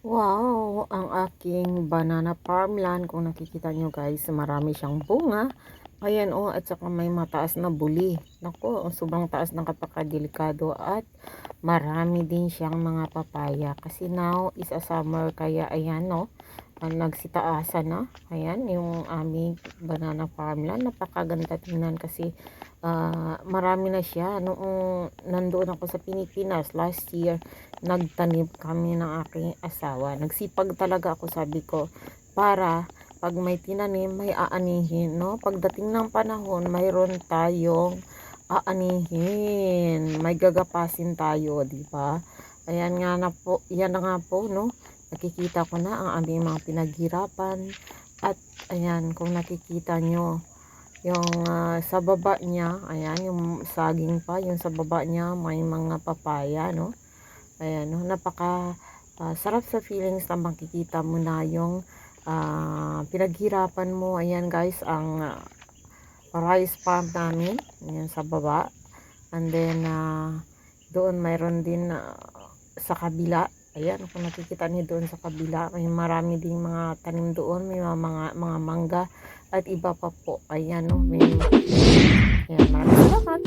Wow, ang aking banana farmland kung nakikita nyo guys, marami siyang bunga. Ayan oh, at saka may mataas na buli. Naku, sobrang taas ng kapakadelikado at marami din siyang mga papaya. Kasi now is a summer kaya ayan no, nagsitaasan na. Ayan yung aming banana farmland. Napakaganda tingnan kasi marami na siya. Noong nandoon ako sa Pilipinas last year, nagtanim kami ng aking asawa. Nagsipag talaga ako, sabi ko, para pag may tinanim, may aanihin, no? Pagdating ng panahon, mayroon tayong aanihin. May gagapasin tayo, di ba? Ayan nga na po, yan na nga po, no? Nakikita ko na ang aming mga pinaghirapan. At ayan, kung nakikita nyo, yung sa baba niya, ayan, yung saging pa, yung sa baba niya, may mga papaya, no? Ayan, no? Napaka sarap sa feelings na makikita mo na yung pinaghirapan mo. Ayan guys, ang rice farm namin. Ayan sa baba. And then, doon mayroon din sa kabila. Ayan, kung nakikita niyo doon sa kabila, may marami ding mga tanim doon. May mga mangga at iba pa po. Ayan, no? May, ayan, maraming salamat.